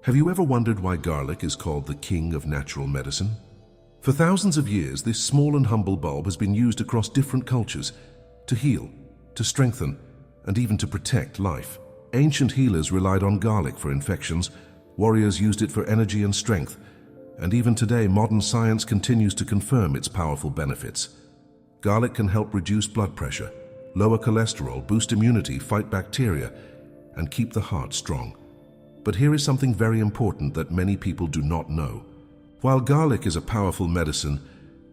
Have you ever wondered why garlic is called the king of natural medicine? For thousands of years, this small and humble bulb has been used across different cultures to heal, to strengthen, and even to protect life. Ancient healers relied on garlic for infections, warriors used it for energy and strength, and even today modern science continues to confirm its powerful benefits. Garlic can help reduce blood pressure, lower cholesterol, boost immunity, fight bacteria, and keep the heart strong. But here is something very important that many people do not know. While garlic is a powerful medicine,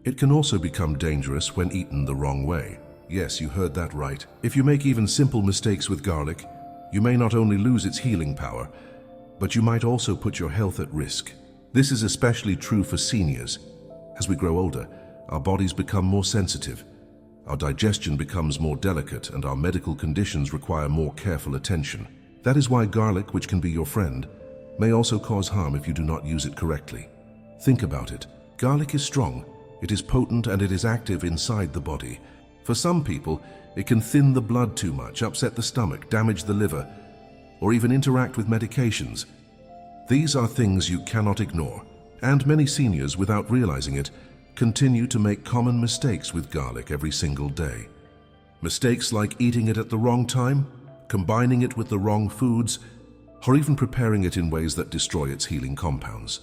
it can also become dangerous when eaten the wrong way. Yes, you heard that right. If you make even simple mistakes with garlic, you may not only lose its healing power, but you might also put your health at risk. This is especially true for seniors. As we grow older, our bodies become more sensitive, our digestion becomes more delicate, and our medical conditions require more careful attention. That is why garlic, which can be your friend, may also cause harm if you do not use it correctly. Think about it. Garlic is strong, it is potent, and it is active inside the body. For some people, it can thin the blood too much, upset the stomach, damage the liver, or even interact with medications. These are things you cannot ignore, and many seniors, without realizing it, continue to make common mistakes with garlic every single day. Mistakes like eating it at the wrong time, combining it with the wrong foods, or even preparing it in ways that destroy its healing compounds.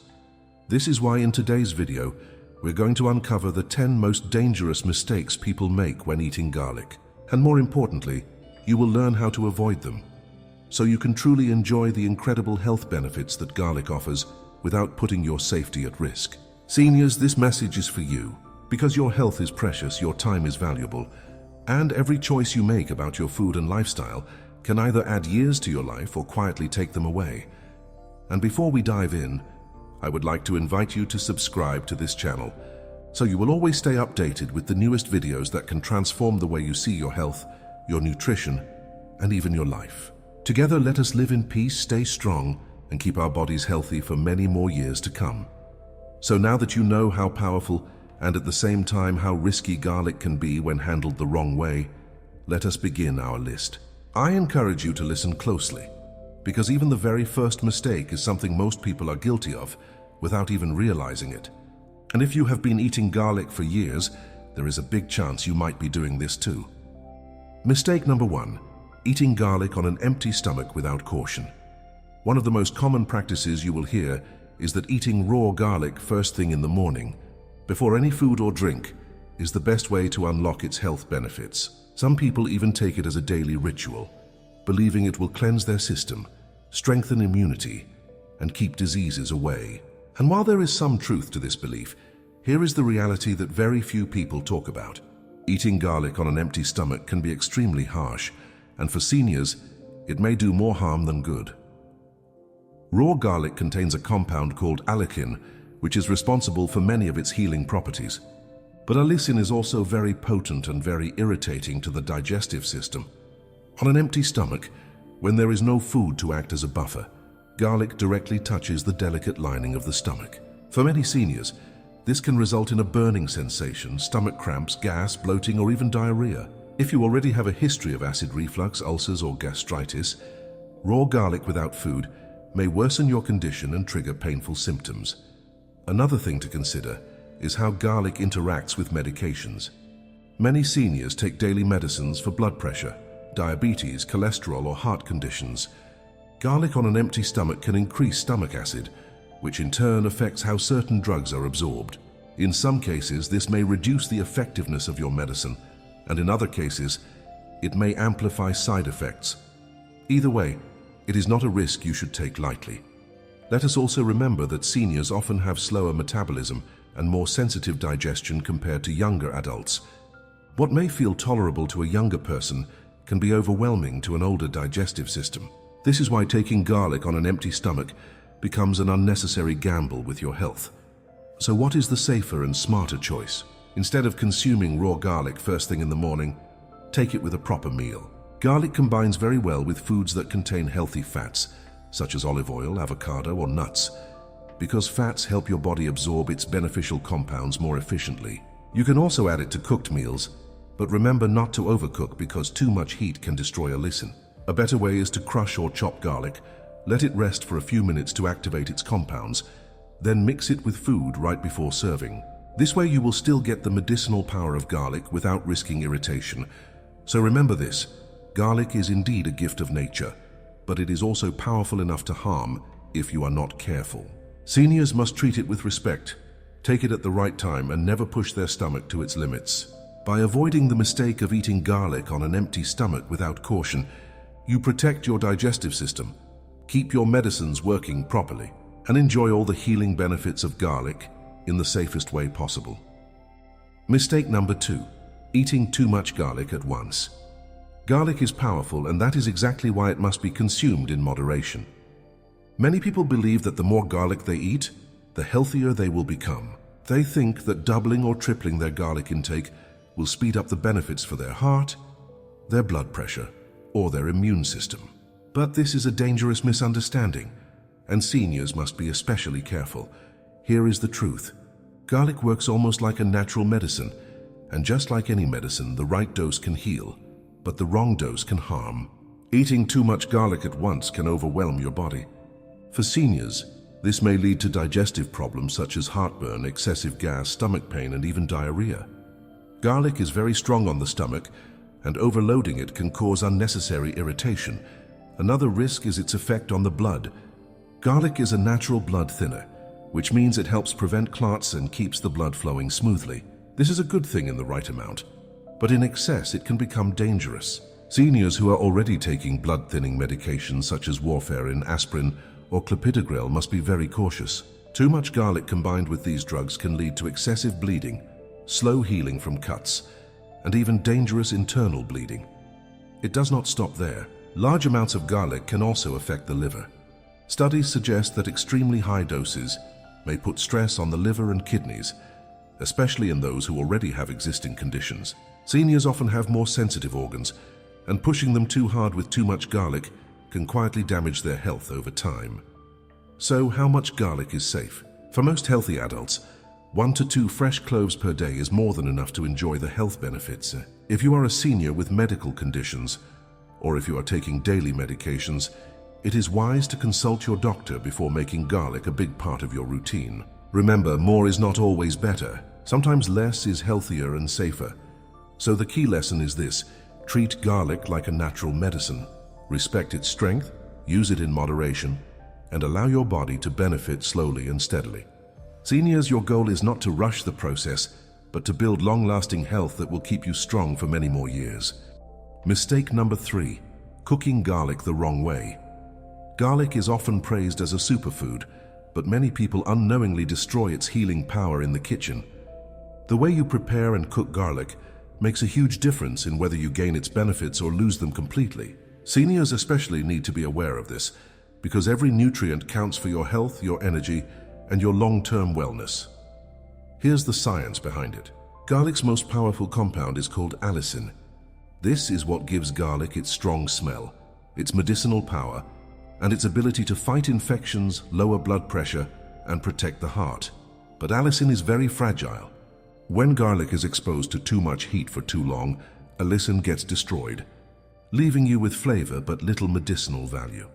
This is why in today's video, we're going to uncover the 10 most dangerous mistakes people make when eating garlic. And more importantly, you will learn how to avoid them, so you can truly enjoy the incredible health benefits that garlic offers without putting your safety at risk. Seniors, this message is for you. Because your health is precious, your time is valuable, and every choice you make about your food and lifestyle can either add years to your life or quietly take them away. And before we dive in, I would like to invite you to subscribe to this channel, so you will always stay updated with the newest videos that can transform the way you see your health, your nutrition, and even your life. Together, let us live in peace, stay strong, and keep our bodies healthy for many more years to come. So now that you know how powerful and at the same time how risky garlic can be when handled the wrong way, let us begin our list. I encourage you to listen closely, because even the very first mistake is something most people are guilty of without even realizing it. And if you have been eating garlic for years, there is a big chance you might be doing this too. Mistake number 1, eating garlic on an empty stomach without caution. One of the most common practices you will hear is that eating raw garlic first thing in the morning, before any food or drink, is the best way to unlock its health benefits. Some people even take it as a daily ritual, believing it will cleanse their system, strengthen immunity, and keep diseases away. And while there is some truth to this belief, here is the reality that very few people talk about. Eating garlic on an empty stomach can be extremely harsh, and for seniors, it may do more harm than good. Raw garlic contains a compound called allicin, which is responsible for many of its healing properties. But allicin is also very potent and very irritating to the digestive system. On an empty stomach, when there is no food to act as a buffer, garlic directly touches the delicate lining of the stomach. For many seniors, this can result in a burning sensation, stomach cramps, gas, bloating, or even diarrhea. If you already have a history of acid reflux, ulcers, or gastritis, raw garlic without food may worsen your condition and trigger painful symptoms. Another thing to consider is how garlic interacts with medications. Many seniors take daily medicines for blood pressure, diabetes, cholesterol, or heart conditions. Garlic on an empty stomach can increase stomach acid, which in turn affects how certain drugs are absorbed. In some cases, this may reduce the effectiveness of your medicine, and in other cases, it may amplify side effects. Either way, it is not a risk you should take lightly. Let us also remember that seniors often have slower metabolism and more sensitive digestion compared to younger adults. What may feel tolerable to a younger person can be overwhelming to an older digestive system. This is why taking garlic on an empty stomach becomes an unnecessary gamble with your health. So what is the safer and smarter choice? Instead of consuming raw garlic first thing in the morning, take it with a proper meal. Garlic combines very well with foods that contain healthy fats, such as olive oil, avocado, or nuts, because fats help your body absorb its beneficial compounds more efficiently. You can also add it to cooked meals, but remember not to overcook because too much heat can destroy allicin. A better way is to crush or chop garlic, Let it rest for a few minutes to activate its compounds, then mix it with food right before serving. This way you will still get the medicinal power of garlic without risking irritation. So remember this, garlic is indeed a gift of nature, but it is also powerful enough to harm if you are not careful. Seniors must treat it with respect, take it at the right time, and never push their stomach to its limits. By avoiding the mistake of eating garlic on an empty stomach without caution, you protect your digestive system, keep your medicines working properly, and enjoy all the healing benefits of garlic in the safest way possible. Mistake number 2, eating too much garlic at once. Garlic is powerful, and that is exactly why it must be consumed in moderation. Many people believe that the more garlic they eat, the healthier they will become. They think that doubling or tripling their garlic intake will speed up the benefits for their heart, their blood pressure, or their immune system. But this is a dangerous misunderstanding, and seniors must be especially careful. Here is the truth. Garlic works almost like a natural medicine, and just like any medicine, the right dose can heal, but the wrong dose can harm. Eating too much garlic at once can overwhelm your body. For seniors, this may lead to digestive problems such as heartburn, excessive gas, stomach pain, and even diarrhea. Garlic is very strong on the stomach, and overloading it can cause unnecessary irritation. Another risk is its effect on the blood. Garlic is a natural blood thinner, which means it helps prevent clots and keeps the blood flowing smoothly. This is a good thing in the right amount, but in excess it can become dangerous. Seniors who are already taking blood-thinning medications such as warfarin, aspirin, or clopidogrel must be very cautious. Too much garlic combined with these drugs can lead to excessive bleeding, slow healing from cuts, and even dangerous internal bleeding. It does not stop there. Large amounts of garlic can also affect the liver. Studies suggest that extremely high doses may put stress on the liver and kidneys, especially in those who already have existing conditions. Seniors often have more sensitive organs, and pushing them too hard with too much garlic can quietly damage their health over time. So, how much garlic is safe? For most healthy adults, 1 to 2 fresh cloves per day is more than enough to enjoy the health benefits. If you are a senior with medical conditions, or if you are taking daily medications, it is wise to consult your doctor before making garlic a big part of your routine. Remember, more is not always better. Sometimes less is healthier and safer. So the key lesson is this: treat garlic like a natural medicine. Respect its strength, use it in moderation, and allow your body to benefit slowly and steadily. Seniors, your goal is not to rush the process, but to build long-lasting health that will keep you strong for many more years. Mistake number 3, cooking garlic the wrong way. Garlic is often praised as a superfood, but many people unknowingly destroy its healing power in the kitchen. The way you prepare and cook garlic makes a huge difference in whether you gain its benefits or lose them completely. Seniors especially need to be aware of this, because every nutrient counts for your health, your energy, and your long-term wellness. Here's the science behind it. Garlic's most powerful compound is called allicin. This is what gives garlic its strong smell, its medicinal power, and its ability to fight infections, lower blood pressure, and protect the heart. But allicin is very fragile. When garlic is exposed to too much heat for too long, allicin gets destroyed, leaving you with flavor but little medicinal value.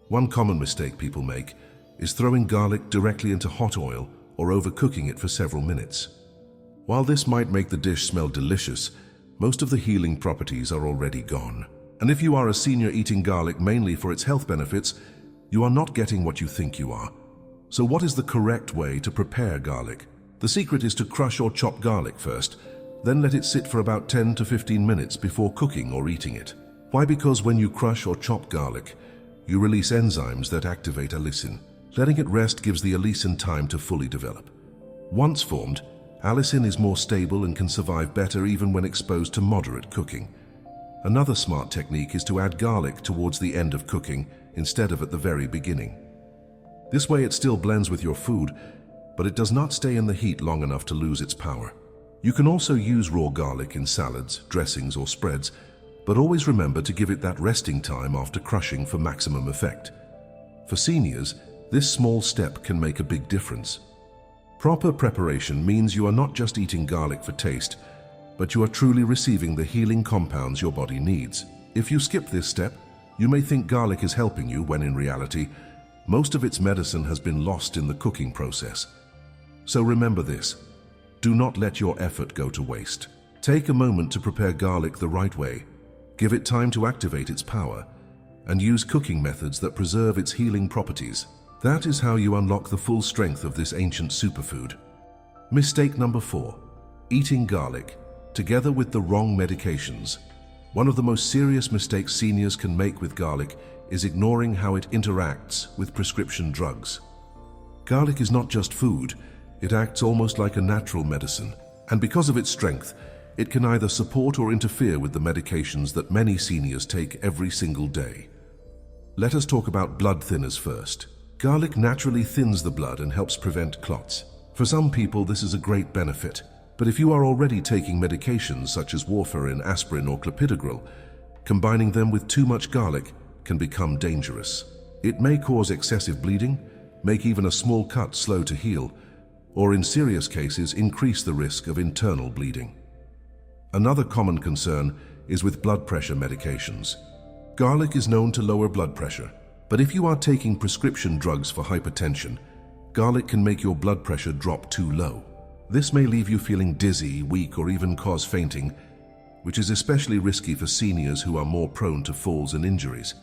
One common mistake people make is throwing garlic directly into hot oil or overcooking it for several minutes. While this might make the dish smell delicious, most of the healing properties are already gone. And if you are a senior eating garlic mainly for its health benefits, you are not getting what you think you are. So what is the correct way to prepare garlic? The secret is to crush or chop garlic first, then let it sit for about 10 to 15 minutes before cooking or eating it. Why? Because when you crush or chop garlic, you release enzymes that activate allicin. Letting it rest gives the allicin time to fully develop. Once formed, allicin is more stable and can survive better even when exposed to moderate cooking. Another smart technique is to add garlic towards the end of cooking instead of at the very beginning. This way it still blends with your food, but it does not stay in the heat long enough to lose its power. You can also use raw garlic in salads, dressings, or spreads, but always remember to give it that resting time after crushing for maximum effect. For seniors, this small step can make a big difference. Proper preparation means you are not just eating garlic for taste, but you are truly receiving the healing compounds your body needs. If you skip this step, You may think garlic is helping you when in reality, most of its medicine has been lost in the cooking process. So remember this, do not let your effort go to waste. Take a moment to prepare garlic the right way, give it time to activate its power, and use cooking methods that preserve its healing properties. That is how you unlock the full strength of this ancient superfood. Mistake number 4, eating garlic together with the wrong medications. One of the most serious mistakes seniors can make with garlic is ignoring how it interacts with prescription drugs. Garlic is not just food, it acts almost like a natural medicine, and because of its strength, it can either support or interfere with the medications that many seniors take every single day. Let us talk about blood thinners first. Garlic naturally thins the blood and helps prevent clots. For some people, this is a great benefit. But if you are already taking medications such as warfarin, aspirin, or clopidogrel, combining them with too much garlic can become dangerous. It may cause excessive bleeding, make even a small cut slow to heal, or in serious cases increase the risk of internal bleeding. Another common concern is with blood pressure medications. Garlic is known to lower blood pressure, but if you are taking prescription drugs for hypertension, garlic can make your blood pressure drop too low. This may leave you feeling dizzy, weak, or even cause fainting, which is especially risky for seniors who are more prone to falls and injuries.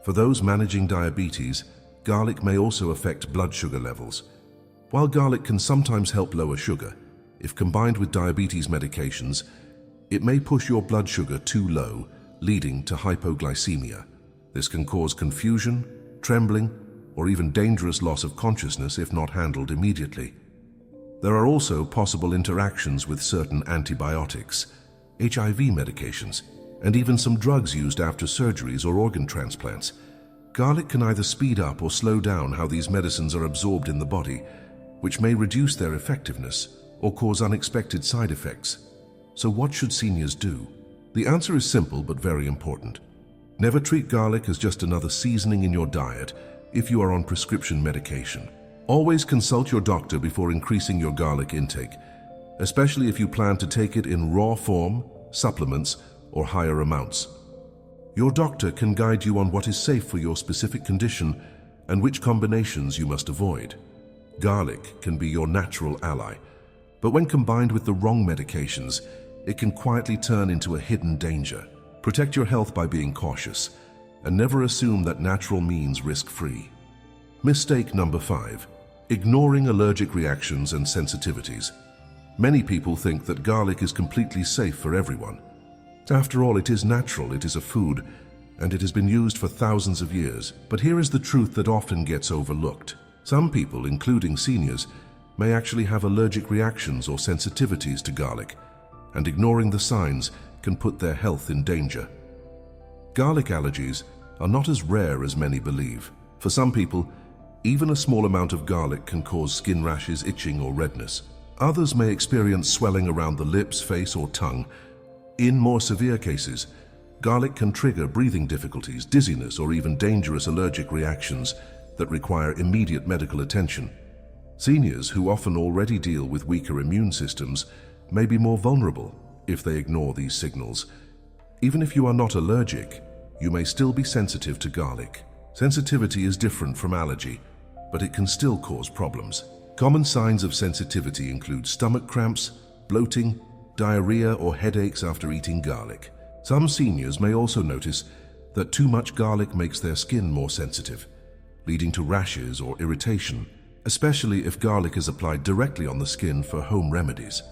For those managing diabetes, garlic may also affect blood sugar levels. While garlic can sometimes help lower sugar, if combined with diabetes medications, it may push your blood sugar too low, leading to hypoglycemia. This can cause confusion, trembling, or even dangerous loss of consciousness if not handled immediately. There are also possible interactions with certain antibiotics, HIV medications, and even some drugs used after surgeries or organ transplants. Garlic can either speed up or slow down how these medicines are absorbed in the body, which may reduce their effectiveness or cause unexpected side effects. So what should seniors do? The answer is simple but very important. Never treat garlic as just another seasoning in your diet if you are on prescription medication. Always consult your doctor before increasing your garlic intake, especially if you plan to take it in raw form, supplements, or higher amounts. Your doctor can guide you on what is safe for your specific condition and which combinations you must avoid. Garlic can be your natural ally, but when combined with the wrong medications, it can quietly turn into a hidden danger. Protect your health by being cautious, and never assume that natural means risk-free. Mistake number 5, ignoring allergic reactions and sensitivities. Many people think that garlic is completely safe for everyone. After all, it is natural, it is a food, and it has been used for thousands of years. But here is the truth that often gets overlooked. Some people, including seniors, may actually have allergic reactions or sensitivities to garlic, and ignoring the signs can put their health in danger. Garlic allergies are not as rare as many believe. For some people, even a small amount of garlic can cause skin rashes, itching, or redness. Others may experience swelling around the lips, face, or tongue. In more severe cases, garlic can trigger breathing difficulties, dizziness, or even dangerous allergic reactions that require immediate medical attention. Seniors, who often already deal with weaker immune systems, may be more vulnerable if they ignore these signals. Even if you are not allergic, you may still be sensitive to garlic. Sensitivity is different from allergy, but it can still cause problems. Common signs of sensitivity include stomach cramps, bloating, diarrhea, or headaches after eating garlic. Some seniors may also notice that too much garlic makes their skin more sensitive, leading to rashes or irritation, especially if garlic is applied directly on the skin for home remedies.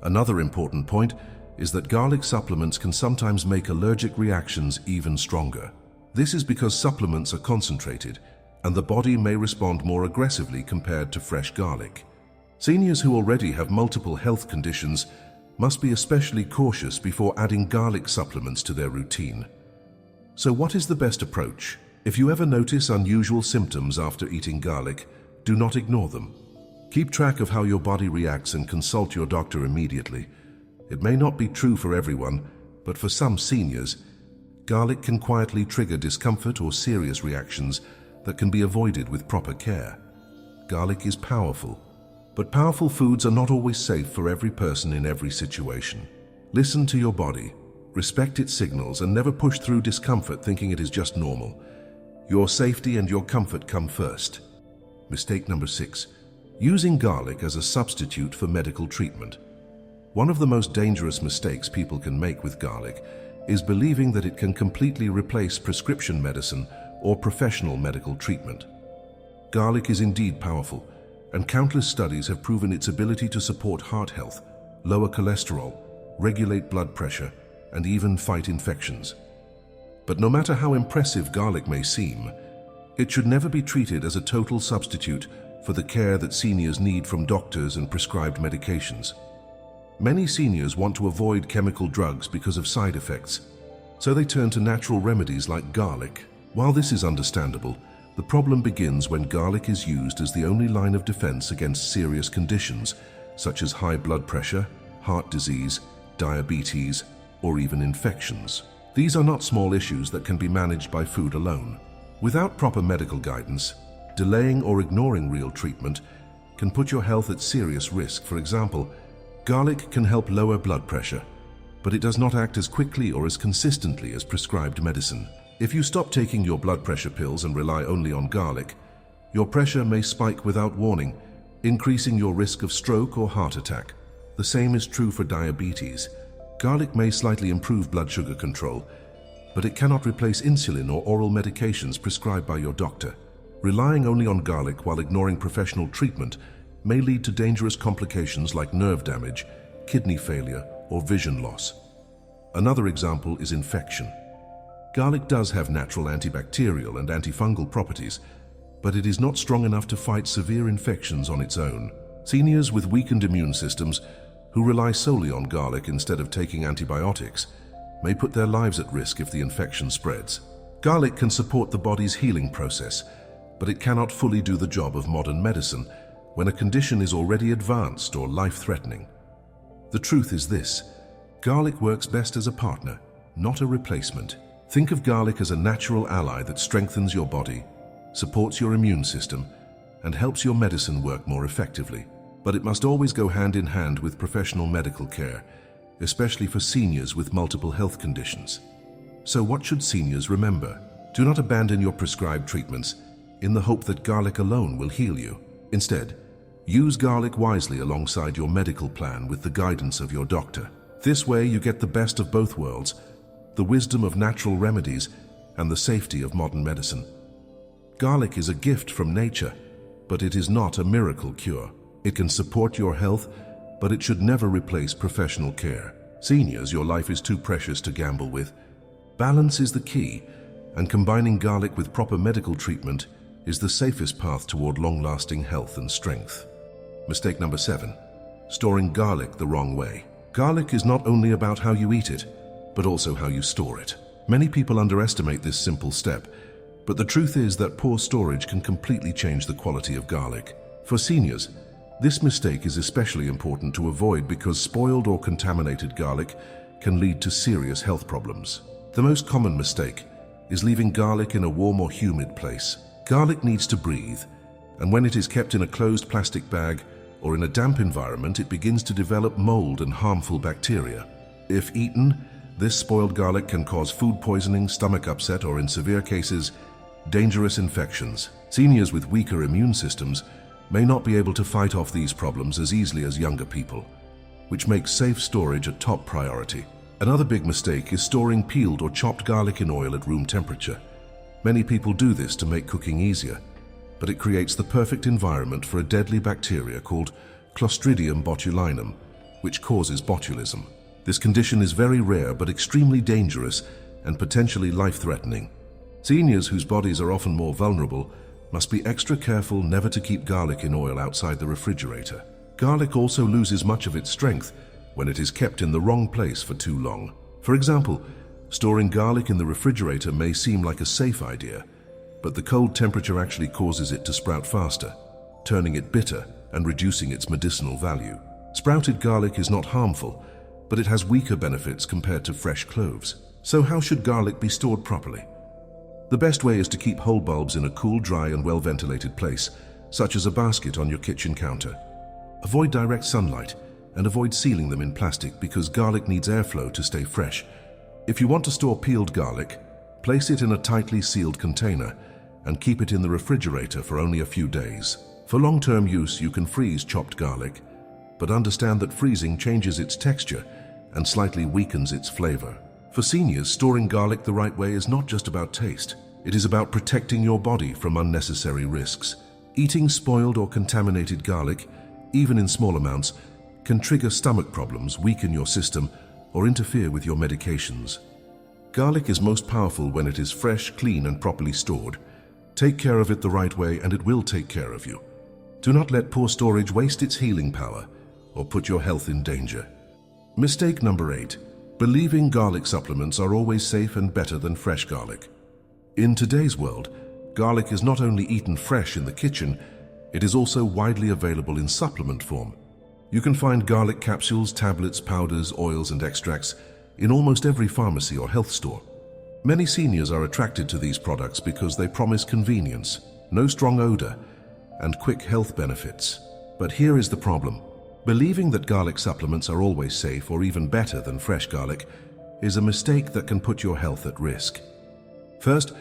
Another important point is that garlic supplements can sometimes make allergic reactions even stronger. This is because supplements are concentrated, and the body may respond more aggressively compared to fresh garlic. Seniors who already have multiple health conditions must be especially cautious before adding garlic supplements to their routine. So what is the best approach? If you ever notice unusual symptoms after eating garlic, do not ignore them. Keep track of how your body reacts and consult your doctor immediately. It may not be true for everyone, but for some seniors, garlic can quietly trigger discomfort or serious reactions that can be avoided with proper care. Garlic is powerful, but powerful foods are not always safe for every person in every situation. Listen to your body. Respect its signals and never push through discomfort thinking it is just normal. Your safety and your comfort come first. Mistake number 6. Using garlic as a substitute for medical treatment. One of the most dangerous mistakes people can make with garlic is believing that it can completely replace prescription medicine or professional medical treatment. Garlic is indeed powerful, and countless studies have proven its ability to support heart health, lower cholesterol, regulate blood pressure, and even fight infections. But no matter how impressive garlic may seem, it should never be treated as a total substitute for the care that seniors need from doctors and prescribed medications. Many seniors want to avoid chemical drugs because of side effects, so they turn to natural remedies like garlic. While this is understandable, the problem begins when garlic is used as the only line of defense against serious conditions such as high blood pressure, heart disease, diabetes, or even infections. These are not small issues that can be managed by food alone. Without proper medical guidance, delaying or ignoring real treatment can put your health at serious risk. For example, garlic can help lower blood pressure, but it does not act as quickly or as consistently as prescribed medicine. If you stop taking your blood pressure pills and rely only on garlic, your pressure may spike without warning, increasing your risk of stroke or heart attack. The same is true for diabetes. Garlic may slightly improve blood sugar control, but it cannot replace insulin or oral medications prescribed by your doctor. Relying only on garlic while ignoring professional treatment may lead to dangerous complications like nerve damage, kidney failure, or vision loss. Another example is infection. Garlic does have natural antibacterial and antifungal properties, but it is not strong enough to fight severe infections on its own. Seniors with weakened immune systems who rely solely on garlic instead of taking antibiotics may put their lives at risk if the infection spreads. Garlic can support the body's healing process, but it cannot fully do the job of modern medicine when a condition is already advanced or life-threatening. The truth is this: garlic works best as a partner, not a replacement. Think of garlic as a natural ally that strengthens your body, supports your immune system, and helps your medicine work more effectively. But it must always go hand in hand with professional medical care, especially for seniors with multiple health conditions. So what should seniors remember? Do not abandon your prescribed treatments in the hope that garlic alone will heal you. Instead, use garlic wisely alongside your medical plan with the guidance of your doctor. This way you get the best of both worlds, the wisdom of natural remedies and the safety of modern medicine. Garlic is a gift from nature, but it is not a miracle cure. It can support your health, but it should never replace professional care. Seniors, your life is too precious to gamble with. Balance is the key, and combining garlic with proper medical treatment is the safest path toward long-lasting health and strength. Mistake number 7. Storing garlic the wrong way. Garlic is not only about how you eat it, but also how you store it. Many people underestimate this simple step, but the truth is that poor storage can completely change the quality of garlic. For seniors, this mistake is especially important to avoid because spoiled or contaminated garlic can lead to serious health problems. The most common mistake is leaving garlic in a warm or humid place. Garlic needs to breathe, and when it is kept in a closed plastic bag or in a damp environment, it begins to develop mold and harmful bacteria. If eaten, this spoiled garlic can cause food poisoning, stomach upset, or in severe cases, dangerous infections. Seniors with weaker immune systems may not be able to fight off these problems as easily as younger people, which makes safe storage a top priority. Another big mistake is storing peeled or chopped garlic in oil at room temperature. Many people do this to make cooking easier, but it creates the perfect environment for a deadly bacteria called Clostridium botulinum, which causes botulism. This condition is very rare but extremely dangerous and potentially life-threatening. Seniors whose bodies are often more vulnerable must be extra careful never to keep garlic in oil outside the refrigerator. Garlic also loses much of its strength when it is kept in the wrong place for too long. For example, storing garlic in the refrigerator may seem like a safe idea, but the cold temperature actually causes it to sprout faster, turning it bitter and reducing its medicinal value. Sprouted garlic is not harmful, but it has weaker benefits compared to fresh cloves. So how should garlic be stored properly? The best way is to keep whole bulbs in a cool, dry, and well-ventilated place, such as a basket on your kitchen counter. Avoid direct sunlight and avoid sealing them in plastic because garlic needs airflow to stay fresh. If you want to store peeled garlic, place it in a tightly sealed container and keep it in the refrigerator for only a few days. For long-term use, you can freeze chopped garlic, but understand that freezing changes its texture and slightly weakens its flavor. For seniors, storing garlic the right way is not just about taste. It is about protecting your body from unnecessary risks. Eating spoiled or contaminated garlic, even in small amounts, can trigger stomach problems, weaken your system, or interfere with your medications. Garlic is most powerful when it is fresh, clean, and properly stored. Take care of it the right way and it will take care of you. Do not let poor storage waste its healing power or put your health in danger. Mistake number 8. Believing garlic supplements are always safe and better than fresh garlic. In today's world, garlic is not only eaten fresh in the kitchen, it is also widely available in supplement form. You can find garlic capsules, tablets, powders, oils, and extracts in almost every pharmacy or health store. Many seniors are attracted to these products because they promise convenience, no strong odor, and quick health benefits. But here is the problem. Believing that garlic supplements are always safe or even better than fresh garlic is a mistake that can put your health at risk. First,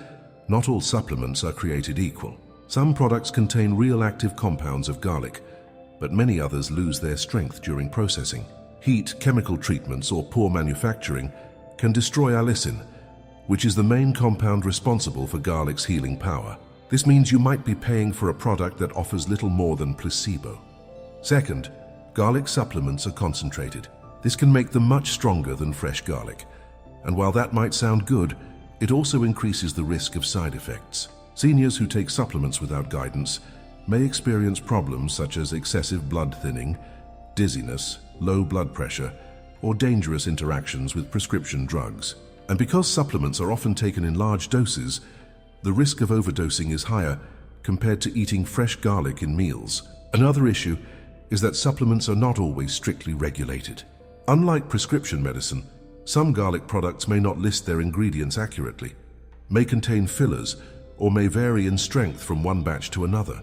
not all supplements are created equal. Some products contain real active compounds of garlic, but many others lose their strength during processing. Heat, chemical treatments, or poor manufacturing can destroy allicin, which is the main compound responsible for garlic's healing power. This means you might be paying for a product that offers little more than placebo. Second, garlic supplements are concentrated. This can make them much stronger than fresh garlic. And while that might sound good, it also increases the risk of side effects. Seniors who take supplements without guidance may experience problems such as excessive blood thinning, dizziness, low blood pressure, or dangerous interactions with prescription drugs. And because supplements are often taken in large doses, the risk of overdosing is higher compared to eating fresh garlic in meals. Another issue is that supplements are not always strictly regulated. Unlike prescription medicine, some garlic products may not list their ingredients accurately, may contain fillers, or may vary in strength from one batch to another.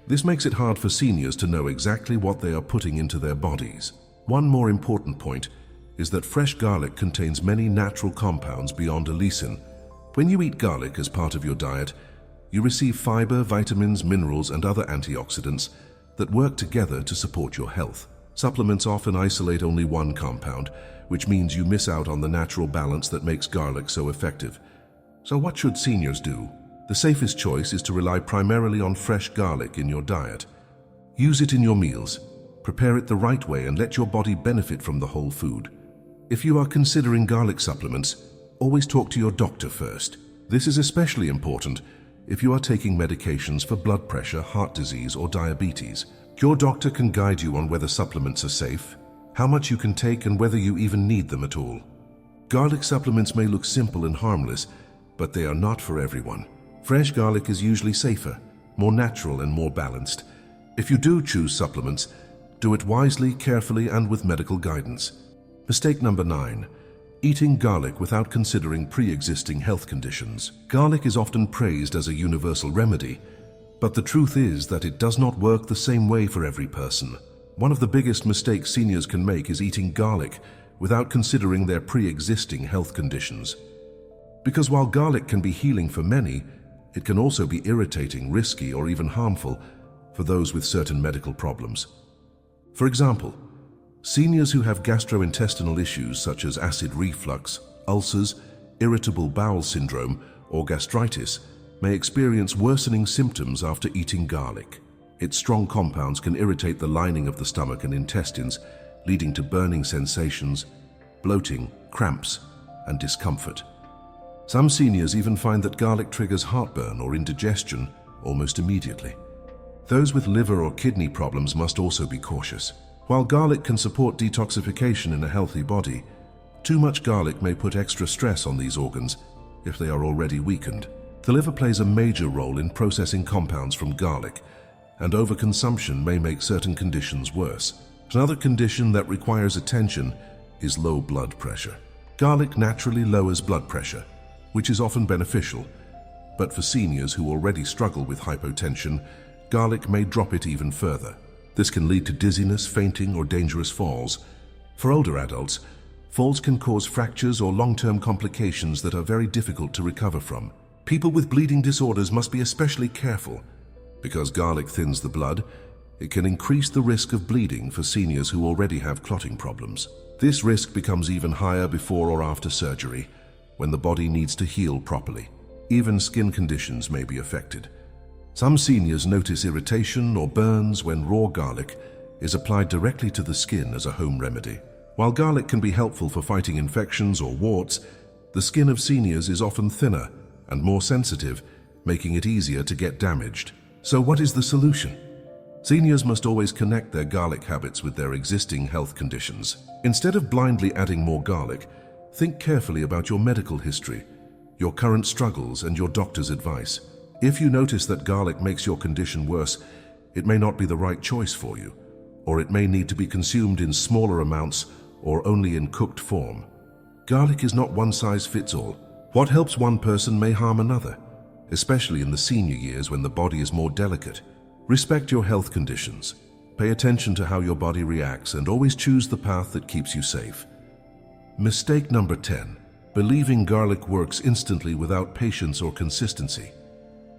This makes it hard for seniors to know exactly what they are putting into their bodies. One more important point is that fresh garlic contains many natural compounds beyond allicin. When you eat garlic as part of your diet, you receive fiber, vitamins, minerals, and other antioxidants that work together to support your health. Supplements often isolate only one compound, which means you miss out on the natural balance that makes garlic so effective. So what should seniors do? The safest choice is to rely primarily on fresh garlic in your diet. Use it in your meals, prepare it the right way, and let your body benefit from the whole food. If you are considering garlic supplements, always talk to your doctor first. This is especially important if you are taking medications for blood pressure, heart disease, or diabetes. Your doctor can guide you on whether supplements are safe, how much you can take, and whether you even need them at all. Garlic supplements may look simple and harmless, but they are not for everyone. Fresh garlic is usually safer, more natural, and more balanced. If you do choose supplements, do it wisely, carefully, and with medical guidance. Mistake number 9. Eating garlic without considering pre-existing health conditions. Garlic is often praised as a universal remedy, but the truth is that it does not work the same way for every person. One of the biggest mistakes seniors can make is eating garlic without considering their pre-existing health conditions. Because while garlic can be healing for many, it can also be irritating, risky, or even harmful for those with certain medical problems. For example, seniors who have gastrointestinal issues such as acid reflux, ulcers, irritable bowel syndrome, or gastritis may experience worsening symptoms after eating garlic. Its strong compounds can irritate the lining of the stomach and intestines, leading to burning sensations, bloating, cramps, and discomfort. Some seniors even find that garlic triggers heartburn or indigestion almost immediately. Those with liver or kidney problems must also be cautious. While garlic can support detoxification in a healthy body, too much garlic may put extra stress on these organs if they are already weakened. The liver plays a major role in processing compounds from garlic, and overconsumption may make certain conditions worse. Another condition that requires attention is low blood pressure. Garlic naturally lowers blood pressure, which is often beneficial, but for seniors who already struggle with hypotension, garlic may drop it even further. This can lead to dizziness, fainting, or dangerous falls. For older adults, Falls can cause fractures or long-term complications that are very difficult to recover from. People with bleeding disorders must be especially careful. Because garlic thins the blood, it can increase the risk of bleeding for seniors who already have clotting problems. This risk becomes even higher before or after surgery, when the body needs to heal properly. Even skin conditions may be affected. Some seniors notice irritation or burns when raw garlic is applied directly to the skin as a home remedy. While garlic can be helpful for fighting infections or warts, the skin of seniors is often thinner and more sensitive, making it easier to get damaged. So what is the solution? Seniors must always connect their garlic habits with their existing health conditions. Instead of blindly adding more garlic, think carefully about your medical history, your current struggles, and your doctor's advice. If you notice that garlic makes your condition worse, it may not be the right choice for you, or it may need to be consumed in smaller amounts or only in cooked form. Garlic is not one size fits all. What helps one person may harm another, especially in the senior years when the body is more delicate. Respect your health conditions. Pay attention to how your body reacts and always choose the path that keeps you safe. Mistake number 10. Believing garlic works instantly without patience or consistency.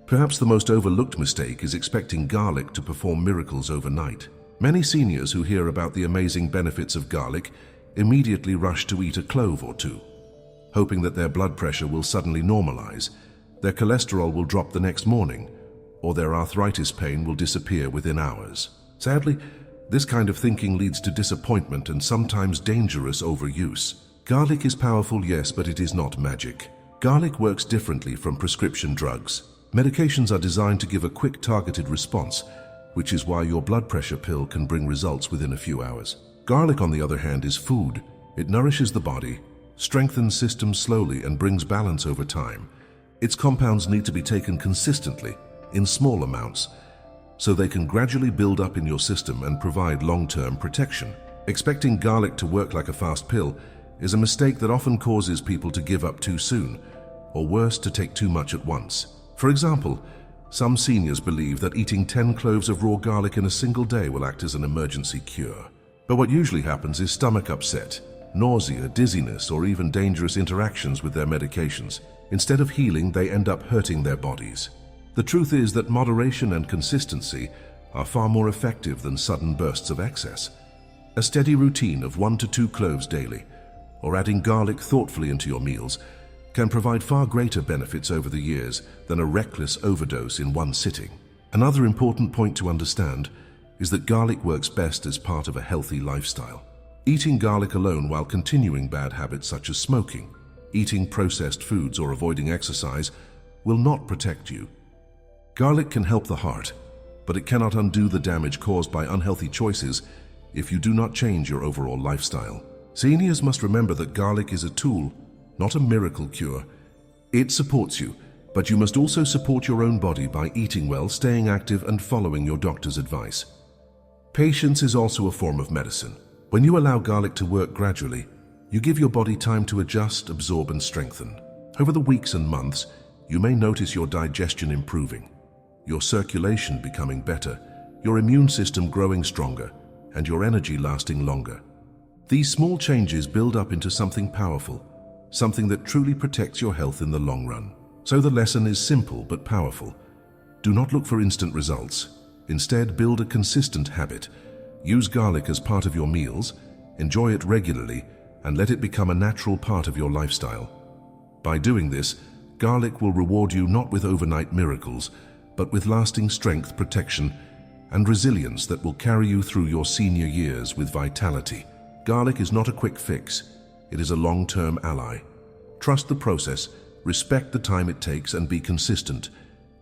Perhaps the most overlooked mistake is expecting garlic to perform miracles overnight. Many seniors who hear about the amazing benefits of garlic immediately rush to eat a clove or two, hoping that their blood pressure will suddenly normalize, their cholesterol will drop the next morning, or their arthritis pain will disappear within hours. Sadly, this kind of thinking leads to disappointment and sometimes dangerous overuse. Garlic is powerful, yes, but it is not magic. Garlic works differently from prescription drugs. Medications are designed to give a quick, targeted response, which is why your blood pressure pill can bring results within a few hours. Garlic, on the other hand, is food. It nourishes the body, strengthens systems slowly, and brings balance over time. Its compounds need to be taken consistently, in small amounts, so they can gradually build up in your system and provide long-term protection. Expecting garlic to work like a fast pill is a mistake that often causes people to give up too soon, or worse, to take too much at once. For example, some seniors believe that eating 10 cloves of raw garlic in a single day will act as an emergency cure. But what usually happens is stomach upset, nausea, dizziness, or even dangerous interactions with their medications. Instead of healing, they end up hurting their bodies. The truth is that moderation and consistency are far more effective than sudden bursts of excess. A steady routine of 1 to 2 cloves daily, or adding garlic thoughtfully into your meals, can provide far greater benefits over the years than a reckless overdose in one sitting. Another important point to understand is that garlic works best as part of a healthy lifestyle. Eating garlic alone while continuing bad habits such as smoking, eating processed foods, or avoiding exercise will not protect you. Garlic can help the heart, but it cannot undo the damage caused by unhealthy choices if you do not change your overall lifestyle. Seniors must remember that garlic is a tool, not a miracle cure. It supports you, but you must also support your own body by eating well, staying active, and following your doctor's advice. Patience is also a form of medicine. When you allow garlic to work gradually, you give your body time to adjust, absorb, and strengthen. Over the weeks and months, you may notice your digestion improving, your circulation becoming better, your immune system growing stronger, and your energy lasting longer. These small changes build up into something powerful, something that truly protects your health in the long run. So the lesson is simple but powerful. Do not look for instant results. Instead, build a consistent habit. Use garlic as part of your meals, enjoy it regularly, and let it become a natural part of your lifestyle. By doing this, garlic will reward you not with overnight miracles, but with lasting strength, protection, and resilience that will carry you through your senior years with vitality. Garlic is not a quick fix. It is a long-term ally. Trust the process, respect the time it takes, and be consistent.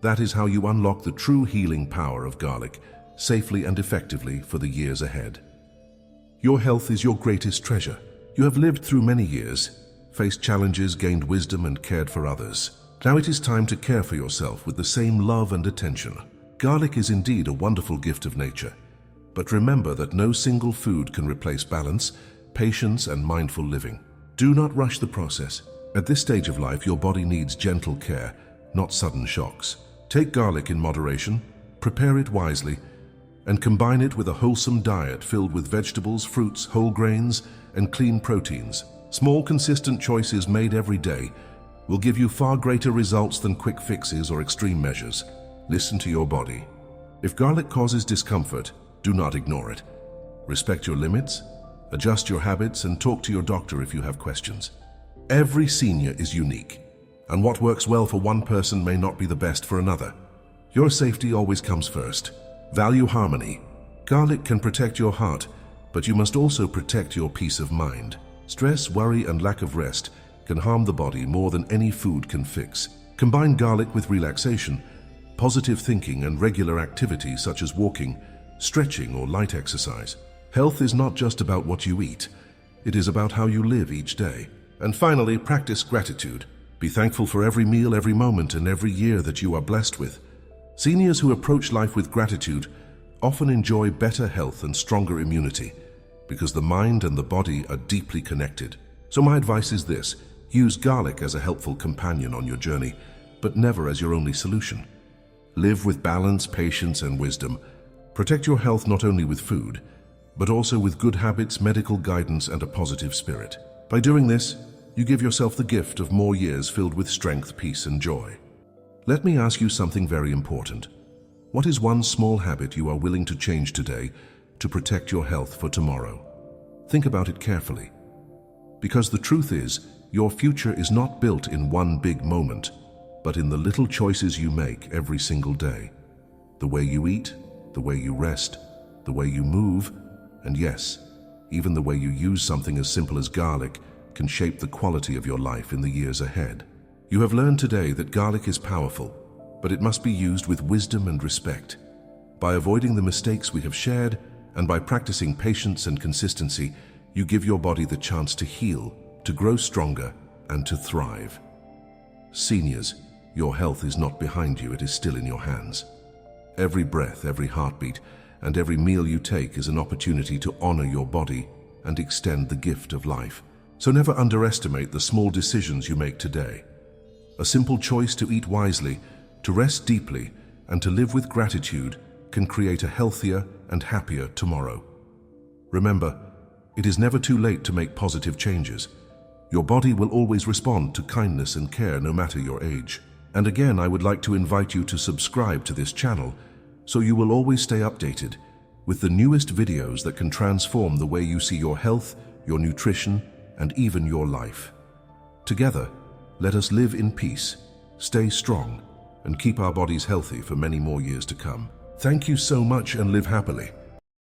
That is how you unlock the true healing power of garlic, safely and effectively for the years ahead. Your health is your greatest treasure. You have lived through many years, faced challenges, gained wisdom, and cared for others. Now it is time to care for yourself with the same love and attention. Garlic is indeed a wonderful gift of nature, but remember that no single food can replace balance, patience, and mindful living. Do not rush the process. At this stage of life, your body needs gentle care, not sudden shocks. Take garlic in moderation, prepare it wisely, and combine it with a wholesome diet filled with vegetables, fruits, whole grains, and clean proteins. Small, consistent choices made every day will give you far greater results than quick fixes or extreme measures. Listen to your body. If garlic causes discomfort, do not ignore it. Respect your limits, adjust your habits, and talk to your doctor if you have questions. Every senior is unique, and what works well for one person may not be the best for another. Your safety always comes first. Value harmony. Garlic can protect your heart, but you must also protect your peace of mind. Stress, worry, and lack of rest can harm the body more than any food can fix. Combine garlic with relaxation, positive thinking, and regular activities such as walking, stretching, or light exercise. Health is not just about what you eat. It is about how you live each day. And finally, practice gratitude. Be thankful for every meal, every moment, and every year that you are blessed with. Seniors who approach life with gratitude often enjoy better health and stronger immunity because the mind and the body are deeply connected. So my advice is this: use garlic as a helpful companion on your journey, but never as your only solution. Live with balance, patience, and wisdom. Protect your health not only with food, but also with good habits, medical guidance, and a positive spirit. By doing this, you give yourself the gift of more years filled with strength, peace, and joy. Let me ask you something very important. What is one small habit you are willing to change today to protect your health for tomorrow? Think about it carefully. Because the truth is, your future is not built in one big moment, but in the little choices you make every single day. The way you eat, the way you rest, the way you move, and yes, even the way you use something as simple as garlic can shape the quality of your life in the years ahead. You have learned today that garlic is powerful, but it must be used with wisdom and respect. By avoiding the mistakes we have shared, and by practicing patience and consistency, you give your body the chance to heal, to grow stronger, and to thrive. Seniors, your health is not behind you, it is still in your hands. Every breath, every heartbeat, and every meal you take is an opportunity to honor your body and extend the gift of life. So never underestimate the small decisions you make today. A simple choice to eat wisely, to rest deeply, and to live with gratitude can create a healthier and happier tomorrow. Remember, it is never too late to make positive changes. Your body will always respond to kindness and care no matter your age. And again, I would like to invite you to subscribe to this channel so you will always stay updated with the newest videos that can transform the way you see your health, your nutrition, and even your life. Together, let us live in peace, stay strong, and keep our bodies healthy for many more years to come. Thank you so much and live happily.